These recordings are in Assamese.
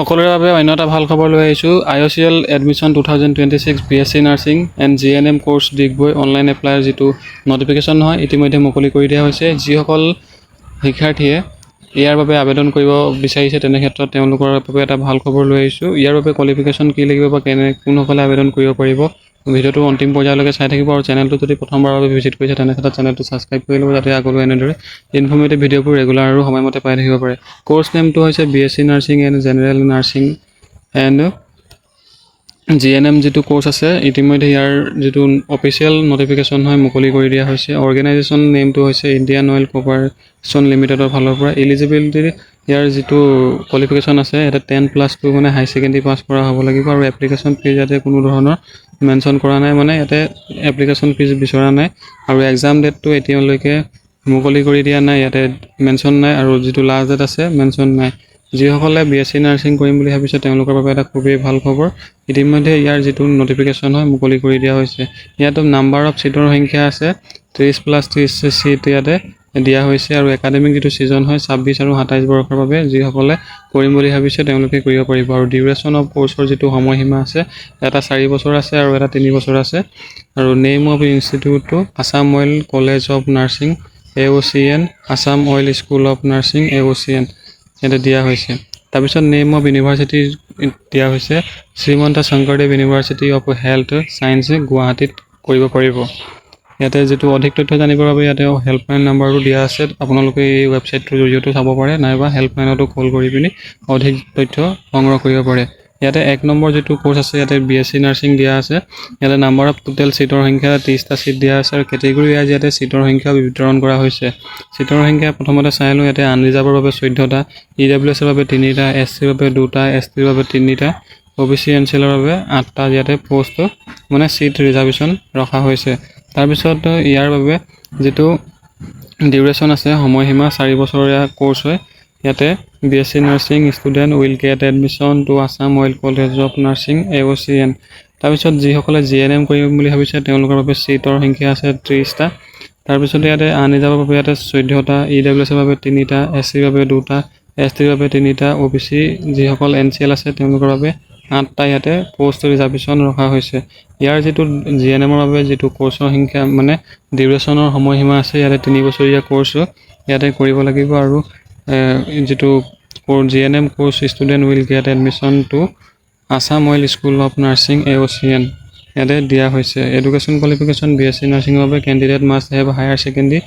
সকলোৰে বাবে অন্য এটা ভাল খবৰ লৈ আহিছোঁ। IOCL admission 2026 BSc nursing and GNM course Digboi online এপ্লাইৰ যিটো নটিফিকেশ্যন নহয় ইতিমধ্যে মুকলি কৰি দিয়া হৈছে। যিসকল শিক্ষাৰ্থীয়ে ইয়াৰ বাবে আবেদন কৰিব বিচাৰিছে তেনে ক্ষেত্ৰত তেওঁলোকৰ বাবে এটা ভাল খবৰ লৈ আহিছোঁ। ইয়াৰ বাবে কোৱালিফিকেশ্যন কি লাগিব বা কোনসকলে আবেদন কৰিব পাৰিব, ভিডিঅ'টো অন্তিম পৰ্যায়লৈকে চাই থাকিব আৰু চেনেলটো যদি প্ৰথমবাৰৰ বাবে ভিজিট কৰিছে তেনে ক্ষেত্ৰত চেনেলটো ছাবস্ক্ৰাইব কৰি ল'ব যাতে আগলৈ এনেদৰে ইনফৰ্মেটিভ ভিডিঅ'বোৰ ৰেগুলাৰ আৰু সময়মতে পাই থাকিব পাৰে। কোৰ্চ নেমটো হৈছে BSc nursing and general nursing and GNM যিটো কোৰ্চ আছে ইতিমধ্যে ইয়াৰ যিটো অফিচিয়েল নটিফিকেশ্যন হয় মুকলি কৰি দিয়া হৈছে। অৰ্গেনাইজেশ্যন নেমটো হৈছে ইণ্ডিয়ান অইল কৰ্পৰেশ্যন লিমিটেডৰ ফালৰ পৰা। এলিজিবিলিটি ইয়াৰ যিটো কোৱালিফিকেশ্যন আছে এটা 10+2 মানে হাই ছেকেণ্ডেৰী পাছ কৰা হ'ব লাগিব আৰু এপ্লিকেশ্যন ফিজ ইয়াতে কোনো ধৰণৰ মেনশ্যন কৰা নাই, মানে ইয়াতে এপ্লিকেশ্যন ফিজ বিচৰা নাই আৰু এক্সাম ডেটটো এতিয়ালৈকে মুকলি কৰি দিয়া নাই, ইয়াতে মেনশ্যন নাই আৰু যিটো লাষ্ট ডেট আছে মেনশ্যন নাই। যিসকলে BSc নাৰ্ছিং কৰিম বুলি ভাবিছে তেওঁলোকৰ বাবে এটা খুবেই ভাল খবৰ। ইতিমধ্যে ইয়াৰ যিটো নটিফিকেশ্যন হয় মুকলি কৰি দিয়া হৈছে। ইয়াতো নাম্বাৰ অফ ছিটৰ সংখ্যা আছে 30+30 ছিট ইয়াতে দিয়া হৈছে আৰু একাডেমিক যিটো ছিজন হয় 26 আৰু 27 বৰ্ষৰ বাবে যিসকলে কৰিম বুলি ভাবিছে তেওঁলোকে কৰিব পাৰিব আৰু ডিউৰেশ্যন অফ কোৰ্চৰ যিটো সময়সীমা আছে এটা 4 বছৰ আছে আৰু এটা 3 বছৰ আছে আৰু নেম অফ ইনষ্টিটিউটটো Assam oil college of nursing AOCN, Assam oil school of nursing AOCN ইয়াতে দিয়া হৈছে। তাৰপিছত নেম অফ ইউনিভাৰ্চিটি দিয়া হৈছে Srimanta Sankardev university of health science গুৱাহাটীত কৰিব পাৰিব। ইয়াতে যিটো অধিক তথ্য জানিবৰ বাবে ইয়াতে হেল্পলাইন নাম্বাৰটো দিয়া আছে, আপোনালোকে এই ৱেবছাইটটোৰ জৰিয়তে চাব পাৰে নাইবা হেল্পলাইনতো কল কৰি পিনি অধিক তথ্য সংগ্ৰহ কৰিব পাৰে। ইয়াতে 1 নম্বৰ যিটো কোৰ্চ আছে ইয়াতে BSc নাৰ্ছিং দিয়া আছে। ইয়াতে নাম্বাৰ অফ টোটেল ছিটৰ সংখ্যা 30টা ছিট দিয়া আছে আৰু কেটেগৰী ৱাইজ ইয়াতে ছিটৰ সংখ্যা বিতৰণ কৰা হৈছে। ছিটৰ সংখ্যা প্ৰথমতে চাই লওঁ। ইয়াতে আনৰিজাৰ্ভৰ বাবে 14টা, EWS ৰ বাবে 3টা, SCৰ বাবে 2টা, STৰ বাবে 3টা, OBC NCLৰ বাবে 8টা ইয়াতে পোষ্ট মানে ছিট ৰিজাৰ্ভেশ্যন ৰখা হৈছে। তাৰপিছত ইয়াৰ বাবে যিটো ডিউৰেশ্যন আছে সময়সীমা 4 বছৰীয়া কোৰ্চ হয়। ইয়াতে BSc nursing student will get admission to Assam oil college of nursing AOCN। তাৰপিছত যিসকলে GNM কৰিম বুলি ভাবিছে তেওঁলোকৰ বাবে ছিটৰ সংখ্যা আছে 30টা। তাৰপিছত ইয়াতে আনৰিজাৰ্ভৰ বাবে ইয়াতে 14টা, EWS ৰ বাবে 3টা, SCৰ বাবে 2টা, STৰ বাবে 3টা, OBC যিসকল NCL আছে তেওঁলোকৰ বাবে 8টা ইয়াতে পোষ্ট ৰিজাৰ্ভেশ্যন ৰখা হৈছে। ইয়াৰ যিটো GNMৰ বাবে যিটো কোৰ্চৰ সংখ্যা মানে ডিউৰেশ্যনৰ সময়সীমা আছে ইয়াতে 3 বছৰীয়া কোৰ্চ ইয়াতে কৰিব লাগিব আৰু যিটো GNM course student will get admission to Assam oil school of nursing AOCN ইয়াতে দিয়া হৈছে। এডুকেশ্যন কোৱালিফিকেশ্যন BSc নাৰ্ছিঙৰ বাবে candidate must have higher secondary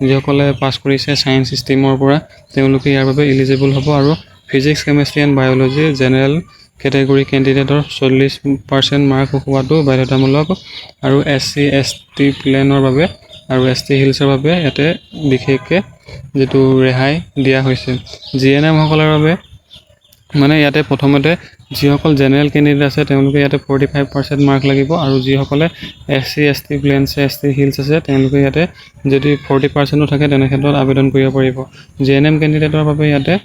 যিসকলে পাছ কৰিছে ছায়েন্স ষ্ট্ৰীমৰ পৰা তেওঁলোকে ইয়াৰ বাবে এলিজিবল হ'ব আৰু physics chemistry and biology general category কেণ্ডিডেটৰ 40% মাৰ্ক হোৱাটো বাধ্যতামূলক আৰু SC ST প্লেনৰ বাবে আৰু ST হিলছৰ বাবে ইয়াতে বিশেষকৈ যিটো ৰেহাই দিয়া হৈছে। GNM সকলৰ বাবে মানে ইয়াতে প্ৰথমতে যিসকল জেনেৰেল কেণ্ডিডেট আছে তেওঁলোকে ইয়াতে 45% মাৰ্ক লাগিব আৰু যিসকলে SC ST planes ST hills আছে তেওঁলোকে ইয়াতে যদি 40%ও থাকে তেনে ক্ষেত্ৰত আবেদন কৰিব পাৰিব। GNM কেণ্ডিডেটৰ বাবে ইয়াতে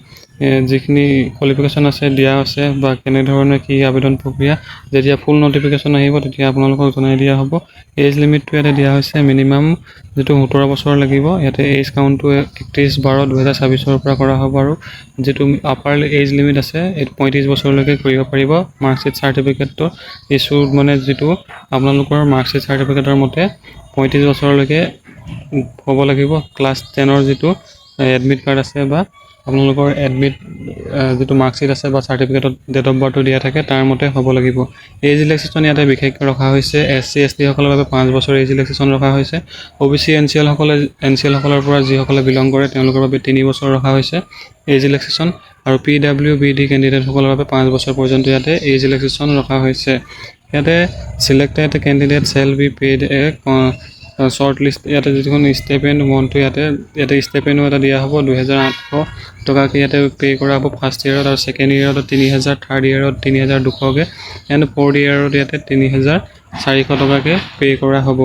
যিখিনি কোৱালিফিকেশ্যন আছে দিয়া আছে বা কেনেধৰণে কি আবেদন প্ৰক্ৰিয়া যেতিয়া ফুল নটিফিকেশ্যন আহিব তেতিয়া আপোনালোকক জনাই দিয়া হ'ব। এজ লিমিটটো ইয়াতে দিয়া হৈছে মিনিমাম যিটো 17 বছৰ লাগিব। ইয়াতে এজ কাউণ্টটো 31/12/2026ৰ পৰা কৰা হ'ব আৰু যিটো আপাৰ এজ লিমিট আছে এইটো 35 বছৰলৈকে কৰিব পাৰিব। মাৰ্কশ্বিট চাৰ্টিফিকেটটো ইছ্যু মানে যিটো আপোনালোকৰ মাৰ্কশ্বিট চাৰ্টিফিকেটৰ মতে 35 বছৰলৈকে হ'ব লাগিব। ক্লাছ 10ৰ যিটো এডমিট কাৰ্ড আছে বা আপোনালোকৰ এডমিট যিটো মাৰ্কশ্বিট আছে বা চাৰ্টিফিকেটত ডেট অফ বাৰ্থটো দিয়া থাকে তাৰ মতে হ'ব লাগিব। এজ ৰিলেক্সেশ্যন ইয়াতে বিশেষকৈ ৰখা হৈছে। SC ST সকলৰ বাবে 5 বছৰ এজ ৰিলেক্সেশ্যন ৰখা হৈছে। OBC NCL সকলৰ পৰা যিসকলে বিলং কৰে তেওঁলোকৰ বাবে 3 বছৰ ৰখা হৈছে এজ ৰিলেক্সেশ্যন আৰু PWBD কেণ্ডিডেটসকলৰ বাবে 5 বছৰ পৰ্যন্ত ইয়াতে এজ ৰিলেক্সেশ্যন ৰখা হৈছে। ইয়াতে selected candidate shall be paid short list ইয়াতে যিখন ষ্টাইপেণ্ড মন্থটো ইয়াতে ষ্টাইপেণ্ডো এটা দিয়া হ'ব 2800 টকাকৈ ইয়াতে পে' কৰা হ'ব ফাৰ্ষ্ট ইয়েৰত আৰু ছেকেণ্ড ইয়েৰত 3000, থাৰ্ড ইয়েৰত 3200কৈ এণ্ড ফ'ৰ্থ ইয়েৰত ইয়াতে 3400 টকাকৈ পে' কৰা হ'ব।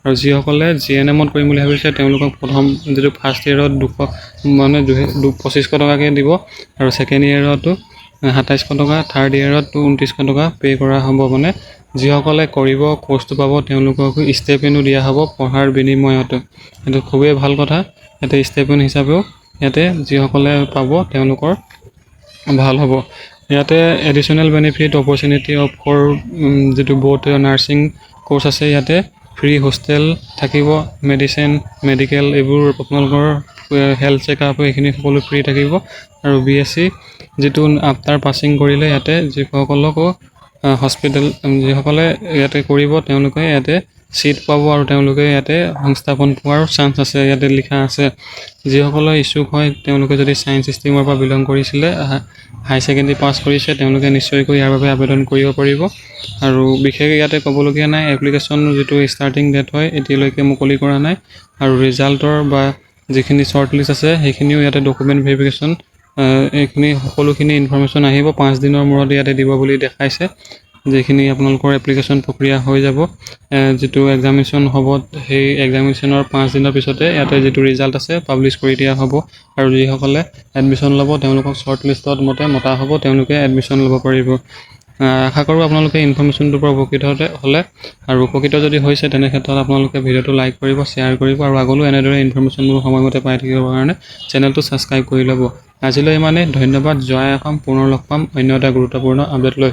আৰু যিসকলে GNMত কৰিম বুলি ভাবিছে তেওঁলোকক প্ৰথম যিটো ফাৰ্ষ্ট ইয়েৰত 2500 টকাকৈ দিব আৰু ছেকেণ্ড ইয়েৰতো 2700 টকা, থাৰ্ড ইয়েৰত 2900 টকা পে' কৰা হ'ব। মানে যিসকলে কৰিব কোৰ্চটো পাব তেওঁলোকক ষ্টাইপেণ্ডো দিয়া হ'ব পঢ়াৰ বিনিময়ত। এইটো খুবেই ভাল কথা। ইয়াতে ষ্টাইপেণ্ড হিচাপেও ইয়াতে যিসকলে পাব তেওঁলোকৰ ভাল হ'ব। ইয়াতে additional benefit opportunity of for যিটো বহুত নাৰ্ছিং কোৰ্চ আছে ইয়াতে ফ্ৰী হোষ্টেল থাকিব, মেডিচিন মেডিকেল এইবোৰ আপোনালোকৰ হেল্থ চেকআপ এইখিনি সকলো ফ্ৰী থাকিব। আৰু BSc যিটো আফটাৰ পাছিং কৰিলে ইয়াতে যিসকলকো হস্পিটেল যিসকলে ইয়াতে কৰিব তেওঁলোকে ইয়াতে চিট পাব আৰু তেওঁলোকে ইয়াতে সংস্থাপন পোৱাৰ চান্স আছে। ইয়াতে লিখা আছে যিসকলে ইচ্ছুক হয় তেওঁলোকে যদি ছায়েন্স ষ্ট্ৰীমৰ পৰা বিলং কৰিছিলে, হাই ছেকেণ্ডেৰী পাছ কৰিছে, তেওঁলোকে নিশ্চয়কৈ ইয়াৰ বাবে আবেদন কৰিব পাৰিব। আৰু বিশেষ ইয়াতে ক'বলগীয়া নাই, এপ্লিকেশ্যন যিটো ষ্টাৰ্টিং ডেট হয় এতিয়ালৈকে মুকলি কৰা নাই। আৰু ৰিজাল্টৰ বা যিখিনি শ্বৰ্ট লিষ্ট আছে সেইখিনিও ইয়াতে ডকুমেণ্ট ভেৰিফিকেশ্যন এইখিনি সকলোখিনি ইনফৰ্মেশ্যন আহিব 5 দিনৰ মূৰত ইয়াতে দিব বুলি দেখাইছে। যিখিনি আপোনালোকৰ এপ্লিকেশ্যন প্ৰক্ৰিয়া হৈ যাব, যিটো এক্সামিনেশ্যন হ'ব সেই এক্সামিনেশ্যনৰ 5 দিনৰ পিছতে ইয়াতে যিটো ৰিজাল্ট আছে পাব্লিছ কৰি দিয়া হ'ব। আৰু যিসকলে এডমিশ্যন ল'ব তেওঁলোকক শ্বৰ্ট লিষ্টত মতে মতা হ'ব, তেওঁলোকে এডমিশ্যন ল'ব পাৰিব। আশা কৰোঁ আপোনালোকে ইনফৰ্মেশ্যনটোৰ পৰা উপকৃত হ'লে, আৰু উপকৃত যদি হৈছে তেনে ক্ষেত্ৰত আপোনালোকে ভিডিঅ'টো লাইক কৰিব, শ্বেয়াৰ কৰিব, আৰু আগলৈও এনেদৰে ইনফৰ্মেশ্যনবোৰ সময়মতে পাই থাকিবৰ কাৰণে চেনেলটো ছাবস্ক্ৰাইব কৰি ল'ব। আজিলৈ ইমানেই, ধন্যবাদ। জয় অসম। পুনৰ লগ পাম অন্য এটা গুৰুত্বপূৰ্ণ আপডেট লৈ।